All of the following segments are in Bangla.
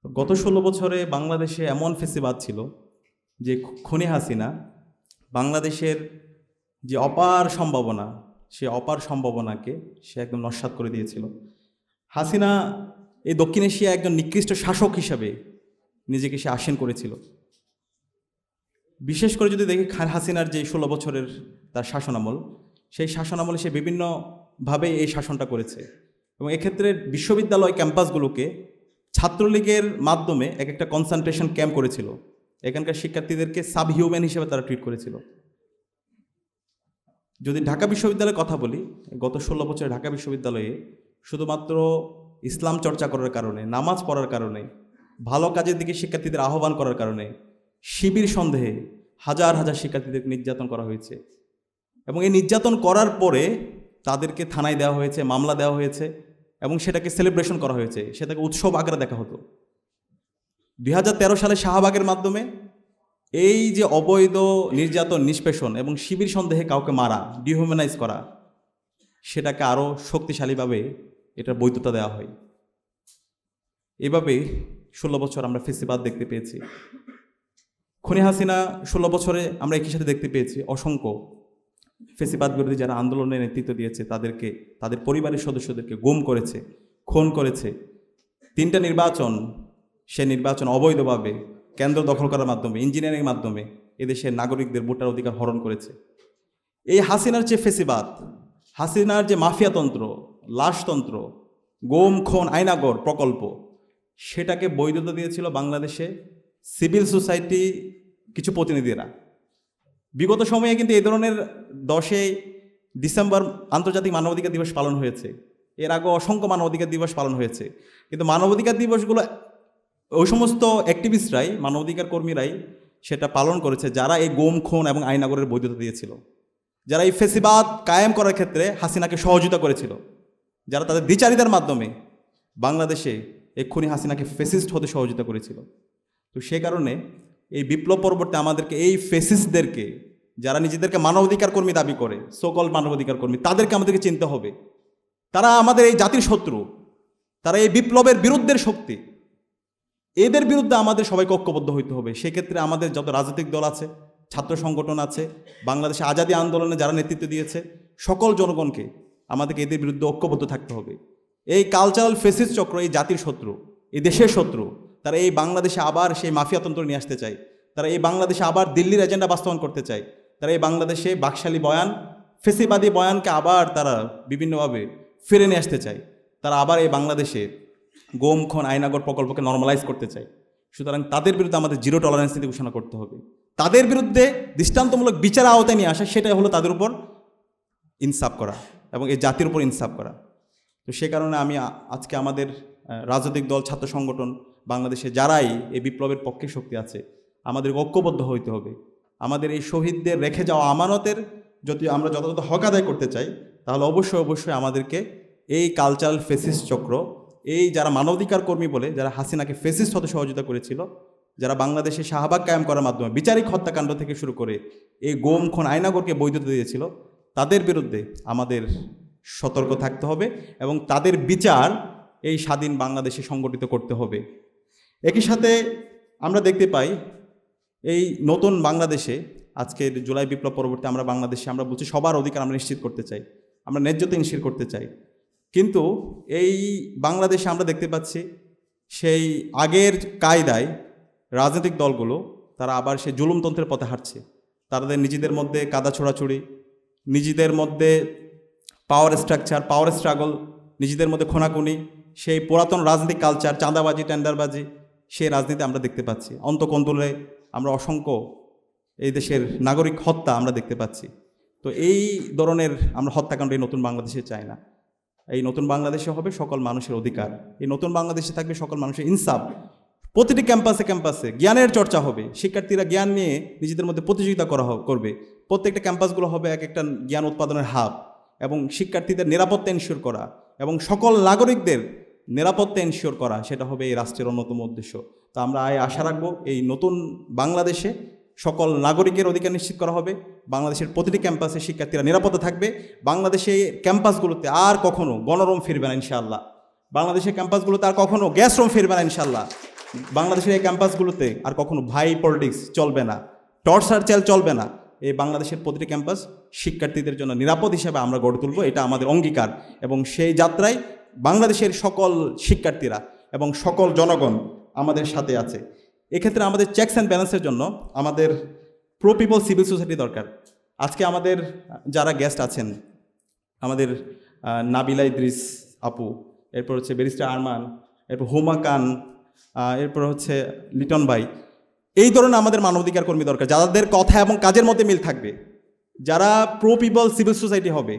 গত ১৬ বছরে বাংলাদেশে এমন ফেসিবাদ ছিল যে খুনি হাসিনা বাংলাদেশের যে অপার সম্ভাবনা, সে অপার সম্ভাবনাকে সে একদম নস্যাৎ করে দিয়েছিল। হাসিনা এই দক্ষিণ এশিয়া একজন নিকৃষ্ট শাসক হিসাবে নিজেকে সে আসীন করেছিল। বিশেষ করে যদি দেখি হাসিনার যে ১৬ বছরের তার শাসনামল, সেই শাসনামলে সে বিভিন্নভাবে এই শাসনটা করেছে এবং এক্ষেত্রে বিশ্ববিদ্যালয় ক্যাম্পাসগুলোকে ছাত্রলীগের মাধ্যমে এক একটা কনসেন্ট্রেশন ক্যাম্প করেছিল। এখানকার শিক্ষার্থীদেরকে সাবহিউম্যান হিসেবে তারা ট্রিট করেছিল। যদি ঢাকা বিশ্ববিদ্যালয়ের কথা বলি, গত ১৬ বছরে ঢাকা বিশ্ববিদ্যালয়ে শুধুমাত্র ইসলাম চর্চা করার কারণে, নামাজ পড়ার কারণে, ভালো কাজের দিকে শিক্ষার্থীদের আহ্বান করার কারণে শিবির সন্দেহে হাজার হাজার শিক্ষার্থীদের নির্যাতন করা হয়েছে এবং এই নির্যাতন করার পরে তাদেরকে থানায় দেওয়া হয়েছে, মামলা দেওয়া হয়েছে এবং সেটাকে সেলিব্রেশন করা হয়েছে, সেটাকে উৎসব আকারে দেখা হতো। ২০১৩ সালে শাহবাগের মাধ্যমে এই যে অবৈধ নির্যাতন, নিষ্পেষণ এবং শিবির সন্দেহে কাউকে মারা, ডিহিউম্যানাইজ করা, সেটাকে আরও শক্তিশালীভাবে এটার বৈধতা দেওয়া হয়। এভাবে ১৬ বছর আমরা ফেসিবাদ দেখতে পেয়েছি। খুনি হাসিনা ১৬ বছরে আমরা একই সাথে দেখতে পেয়েছি অসংখ্য ফেসিবাদ বিরোধী যারা আন্দোলনের নেতৃত্ব দিয়েছে তাদেরকে, তাদের পরিবারের সদস্যদেরকে গুম করেছে, খুন করেছে। ৩টা নির্বাচন, সে নির্বাচন অবৈধভাবে কেন্দ্র দখল করার মাধ্যমে, ইঞ্জিনিয়ারিংয়ের মাধ্যমে এদেশের নাগরিকদের ভোটার অধিকার হরণ করেছে। এই হাসিনার যে ফেসিবাদ, হাসিনার যে মাফিয়াতন্ত্র, লাশতন্ত্র, গুম খুন আয়নাগর প্রকল্প, সেটাকে বৈধতা দিয়েছিল বাংলাদেশে সিভিল সোসাইটি কিছু প্রতিনিধিরা। বিগত সময়ে কিন্তু এই ধরনের ১০ ডিসেম্বর আন্তর্জাতিক মানবাধিকার দিবস পালন হয়েছে, এর আগে অসংখ্য মানবাধিকার দিবস পালন হয়েছে, কিন্তু মানবাধিকার দিবসগুলো ওই সমস্ত অ্যাক্টিভিস্টরাই, মানবাধিকার কর্মীরাই সেটা পালন করেছে যারা এই গুম খুন এবং আইনাগরের বৈধতা দিয়েছিল, যারা এই ফেসিবাদ কায়েম করার ক্ষেত্রে হাসিনাকে সহযোগিতা করেছিল, যারা তাদের দ্বিচারিতার মাধ্যমে বাংলাদেশে এক্ষুনি হাসিনাকে ফেসিস্ট হতে সহযোগিতা করেছিল। তো সে কারণে এই বিপ্লব পরবর্তী আমাদেরকে এই ফেসিস্টদেরকে, যারা নিজেদেরকে মানবাধিকার কর্মী দাবি করে, সকল মানবাধিকার কর্মী, তাদেরকে আমাদেরকে চিনতে হবে। তারা আমাদের এই জাতির শত্রু, তারা এই বিপ্লবের বিরুদ্ধের শক্তি। এদের বিরুদ্ধে আমাদের সবাইকে ঐক্যবদ্ধ হইতে হবে। সেক্ষেত্রে আমাদের যত রাজনৈতিক দল আছে, ছাত্র সংগঠন আছে, বাংলাদেশে আজাদী আন্দোলনে যারা নেতৃত্ব দিয়েছে, সকল জনগণকে আমাদেরকে এদের বিরুদ্ধে ঐক্যবদ্ধ থাকতে হবে। এই কালচারাল ফেসিস্ট চক্র এই জাতির শত্রু, এই দেশের শত্রু। তারা এই বাংলাদেশে আবার সেই মাফিয়াতন্ত্র নিয়ে আসতে চায়, তারা এই বাংলাদেশে আবার দিল্লির এজেন্ডা বাস্তবায়ন করতে চায়, তারা এই বাংলাদেশে বাকশালী বয়ান, ফেসিবাদী বয়ানকে আবার তারা বিভিন্নভাবে ফিরে নিয়ে আসতে চায়, তারা আবার এই বাংলাদেশে গুম খুন আয়নাগর প্রকল্পকে নর্মালাইজ করতে চায়। সুতরাং তাদের বিরুদ্ধে আমাদের জিরো টলারেন্স নীতি ঘোষণা করতে হবে। তাদের বিরুদ্ধে দৃষ্টান্তমূলক বিচারের আওতায় নিয়ে আসা, সেটাই হলো তাদের উপর ইনসাফ করা এবং এই জাতির উপর ইনসাফ করা। তো সে কারণে আমি আজকে আমাদের রাজনৈতিক দল, ছাত্র সংগঠন, বাংলাদেশে যারাই এই বিপ্লবের পক্ষে শক্তি আছে, আমাদের ঐক্যবদ্ধ হইতে হবে। আমাদের এই শহীদদের রেখে যাওয়া আমানতের যদি আমরা যথাযথ হক আদায় করতে চাই, তাহলে অবশ্যই আমাদেরকে এই কালচারাল ফেসিস্ট চক্র, এই যারা মানবাধিকার কর্মী বলে যারা হাসিনাকে ফেসিস্ট হতে সহযোগিতা করেছিল, যারা বাংলাদেশে শাহবাগ কায়েম করার মাধ্যমে বিচারিক হত্যাকাণ্ড থেকে শুরু করে এই গুম খুন আয়নাগরকে বৈধতা দিয়েছিল, তাদের বিরুদ্ধে আমাদের সতর্ক থাকতে হবে এবং তাদের বিচার এই স্বাধীন বাংলাদেশে সংগঠিত করতে হবে। একই সাথে আমরা দেখতে পাই এই নতুন বাংলাদেশে, আজকের জুলাই বিপ্লব পরবর্তী আমরা বাংলাদেশে আমরা বলছি সবার অধিকার আমরা নিশ্চিত করতে চাই, আমরা ন্যায্যতা নিশ্চিত করতে চাই। কিন্তু এই বাংলাদেশে আমরা দেখতে পাচ্ছি সেই আগের কায়দায় রাজনৈতিক দলগুলো তারা আবার সেই জুলুমতন্ত্রের পথে হাঁটছে। তাদের নিজেদের মধ্যে কাদা ছোড়াছুড়ি, নিজেদের মধ্যে পাওয়ার স্ট্রাকচার, পাওয়ার স্ট্রাগল, নিজেদের মধ্যে খুনাখুনি, সেই পুরাতন রাজনৈতিক কালচার, চাঁদাবাজি, টেন্ডারবাজি, সেই রাজনীতি আমরা দেখতে পাচ্ছি। অন্তকন্দলে আমরা অসংখ্য এই দেশের নাগরিক হত্যা আমরা দেখতে পাচ্ছি। তো এই ধরনের আমরা হত্যাকাণ্ড এই নতুন বাংলাদেশে চাই না। এই নতুন বাংলাদেশে হবে সকল মানুষের অধিকার, এই নতুন বাংলাদেশে থাকবে সকল মানুষের ইনসাফ। প্রতিটি ক্যাম্পাসে ক্যাম্পাসে জ্ঞানের চর্চা হবে, শিক্ষার্থীরা জ্ঞান নিয়ে নিজেদের মধ্যে প্রতিযোগিতা করবে। প্রত্যেকটা ক্যাম্পাসগুলো হবে এক একটা জ্ঞান উৎপাদনের হাব এবং শিক্ষার্থীদের নিরাপত্তা এনশিওর করা এবং সকল নাগরিকদের নিরাপত্তা এনশিওর করা, সেটা হবে এই রাষ্ট্রের অন্যতম উদ্দেশ্য। তো আমরা আশা রাখবো এই নতুন বাংলাদেশে সকল নাগরিকের অধিকার নিশ্চিত করা হবে, বাংলাদেশের প্রতিটি ক্যাম্পাসে শিক্ষার্থীরা নিরাপদে থাকবে, বাংলাদেশে ক্যাম্পাসগুলোতে আর কখনো গণরুম ফিরবে না ইনশাআল্লাহ, বাংলাদেশের ক্যাম্পাসগুলোতে আর কখনো গ্যাস রুম ফিরবে না ইনশাআল্লাহ। বাংলাদেশের এই ক্যাম্পাসগুলোতে আর কখনো ভাই পলিটিক্স চলবে না, টর্চার চেল চলবে না। এই বাংলাদেশের প্রতিটি ক্যাম্পাস শিক্ষার্থীদের জন্য নিরাপদ হিসেবে আমরা গড়ে তুলব, এটা আমাদের অঙ্গীকার। এবং সেই যাত্রায় বাংলাদেশের সকল শিক্ষার্থীরা এবং সকল জনগণ আমাদের সাথে আছে। এক্ষেত্রে আমাদের চেকস অ্যান্ড ব্যালেন্সের জন্য আমাদের প্রো পিপল সিভিল সোসাইটি দরকার। আজকে আমাদের যারা গেস্ট আছেন, আমাদের নাবিলা ইদ্রিস আপু, এরপর হচ্ছে ব্যারিস্টার আরমান, এরপর হুমা খান, এরপর হচ্ছে লিটন ভাই, এই ধরনের আমাদের মানবাধিকার কর্মী দরকার, যাদের কথা এবং কাজের মধ্যে মিল থাকবে, যারা প্রো পিপল সিভিল সোসাইটি হবে,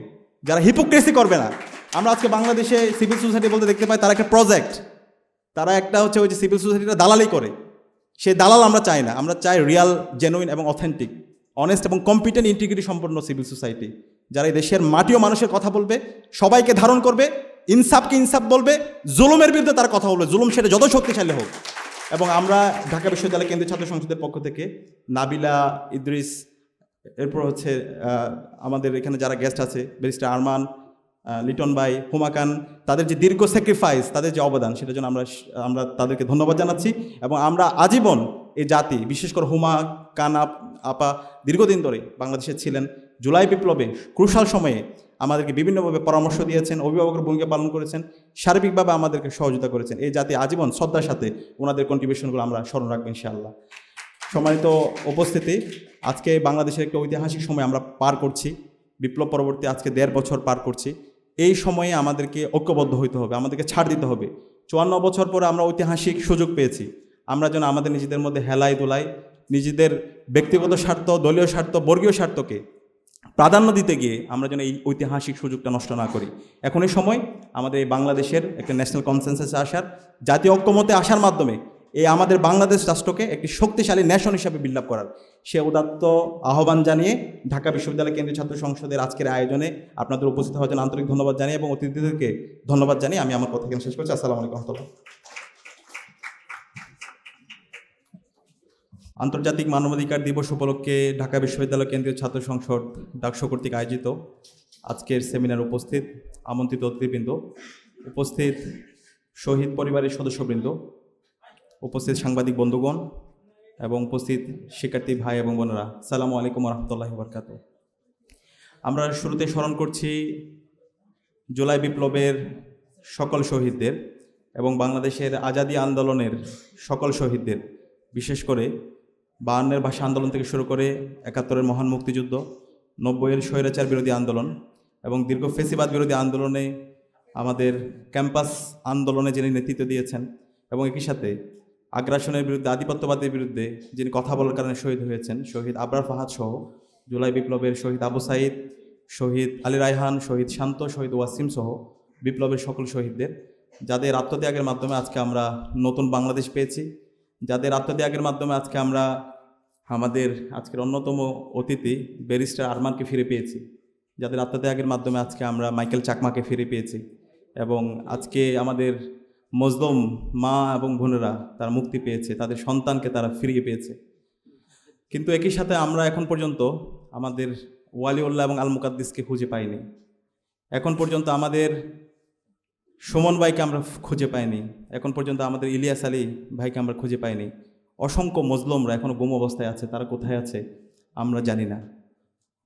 যারা হিপোক্রেসি করবে না। আমরা আজকে বাংলাদেশে সিভিল সোসাইটি বলতে দেখতে পাই তারা একটা প্রজেক্ট, তারা একটা হচ্ছে ওই যে সিভিল সোসাইটিটা দালালি করে, সেই দালাল আমরা চাই না। আমরা চাই রিয়াল, জেনুইন এবং অথেন্টিক, অনেস্ট এবং কম্পিটেন্ট ইন্টিগ্রিটি সম্পন্ন সিভিল সোসাইটি, যারা এই দেশের মাটি ও মানুষের কথা বলবে, সবাইকে ধারণ করবে, ইনসাফকে ইনসাফ বলবে, জুলুমের বিরুদ্ধে তার কথা বলবে, জুলুম সেটা যত শক্তিশালী হোক। এবং আমরা ঢাকা বিশ্ববিদ্যালয় কেন্দ্রীয় ছাত্র সংসদের পক্ষ থেকে নাবিলা ইদ্রিস, এরপর হচ্ছে আমাদের এখানে যারা গেস্ট আছে, ব্যারিস্টার আরমান, লিটন ভাই, হুমা খান, তাদের যে দীর্ঘ স্যাক্রিফাইস, তাদের যে অবদান, সেটার জন্য আমরা তাদেরকে ধন্যবাদ জানাচ্ছি। এবং আমরা আজীবন এই জাতি, বিশেষ করে হুমা খান আপা দীর্ঘদিন ধরে বাংলাদেশে ছিলেন, জুলাই বিপ্লবে ক্রুশাল সময়ে আমাদেরকে বিভিন্নভাবে পরামর্শ দিয়েছেন, অভিভাবকের ভূমিকা পালন করেছেন, সার্বিকভাবে আমাদেরকে সহযোগিতা করেছেন। এই জাতি আজীবন শ্রদ্ধার সাথে ওনাদের কন্ট্রিবিউশনগুলো আমরা স্মরণ রাখবো ইনশাআল্লাহ। সম্মানিত উপস্থিতি, আজকে বাংলাদেশের একটা ঐতিহাসিক সময় আমরা পার করছি, বিপ্লব পরবর্তী আজকে 1.5 বছর পার করছি। এই সময়ে আমাদেরকে ঐক্যবদ্ধ হইতে হবে, আমাদেরকে ছাড় দিতে হবে। 54 বছর পরে আমরা ঐতিহাসিক সুযোগ পেয়েছি, আমরা যেন আমাদের নিজেদের মধ্যে হেলাই দোলাই, নিজেদের ব্যক্তিগত স্বার্থ, দলীয় স্বার্থ, বর্গীয় স্বার্থকে প্রাধান্য দিতে গিয়ে আমরা যেন এই ঐতিহাসিক সুযোগটা নষ্ট না করি। এখন এই সময় আমাদের এই বাংলাদেশের একটা ন্যাশনাল কনসেনসাসে আসার, জাতীয় ঐক্যমতে আসার মাধ্যমে এই আমাদের বাংলাদেশ রাষ্ট্রকে একটি শক্তিশালী ন্যাশন হিসাবে বিল্ড আপ করার সে উদাত্ত আহ্বান জানিয়ে ঢাকা বিশ্ববিদ্যালয় কেন্দ্রীয় ছাত্র সংসদের আজকের আয়োজনে আপনাদের উপস্থিত হওয়ার জন্য আন্তরিক ধন্যবাদ জানিয়ে এবং অতিথিদেরকে ধন্যবাদ জানিয়ে আমি আমার কথা শেষ করছি। আসসালামু আলাইকুম রহমতুল্লাহ। আন্তর্জাতিক মানবাধিকার দিবস উপলক্ষে ঢাকা বিশ্ববিদ্যালয় কেন্দ্রীয় ছাত্র সংসদ ডাকসু কর্তৃক আয়োজিত আজকের সেমিনার উপস্থিত আমন্ত্রিত অতিথিবৃন্দ, উপস্থিত শহীদ পরিবারের সদস্যবৃন্দ, উপস্থিত সাংবাদিক বন্ধুগণ এবং উপস্থিত শিক্ষার্থী ভাই এবং বোনেরা, আসসালামু আলাইকুম রহমতুল্লাহি ওয়া বারাকাতুহু। আমরা শুরুতে স্মরণ করছি জুলাই বিপ্লবের সকল শহীদদের এবং বাংলাদেশের আজাদী আন্দোলনের সকল শহীদদের, বিশেষ করে 52-এর ভাষা আন্দোলন থেকে শুরু করে 71-এর মহান মুক্তিযুদ্ধ, 90-এর স্বৈরাচার বিরোধী আন্দোলন এবং দীর্ঘ ফেসিবাদ বিরোধী আন্দোলনে আমাদের ক্যাম্পাস আন্দোলনে যিনি নেতৃত্ব দিয়েছেন এবং একই সাথে আগ্রাসনের বিরুদ্ধে, আধিপত্যবাদের বিরুদ্ধে যিনি কথা বলার কারণে শহীদ হয়েছেন, শহীদ আবরার ফাহাদ সহ জুলাই বিপ্লবের শহীদ আবু সাইদ, শহীদ আলী রায়হান, শহীদ শান্ত, শহীদ ওয়াসিম সহ বিপ্লবের সকল শহীদদের, যাদের আত্মত্যাগের মাধ্যমে আজকে আমরা নতুন বাংলাদেশ পেয়েছি, যাদের আত্মত্যাগের মাধ্যমে আজকে আমরা আমাদের আজকের অন্যতম অতিথি ব্যারিস্টার আরমানকে ফিরে পেয়েছি, যাদের আত্মত্যাগের মাধ্যমে আজকে আমরা মাইকেল চাকমাকে ফিরে পেয়েছি এবং আজকে আমাদের মজলুম মা এবং বোনেরা তারা মুক্তি পেয়েছে, তাদের সন্তানকে তারা ফিরিয়ে পেয়েছে। কিন্তু একই সাথে আমরা এখন পর্যন্ত আমাদের ওয়ালিউল্লাহ এবং আল মুকাদ্দিসকে খুঁজে পাইনি। এখন পর্যন্ত আমাদের সুমন ভাইকে আমরা খুঁজে পাইনি। এখন পর্যন্ত আমাদের ইলিয়াস আলী ভাইকে আমরা খুঁজে পাইনি। অসংখ্য মজলুমরা এখনও গুম অবস্থায় আছে, তারা কোথায় আছে আমরা জানি না।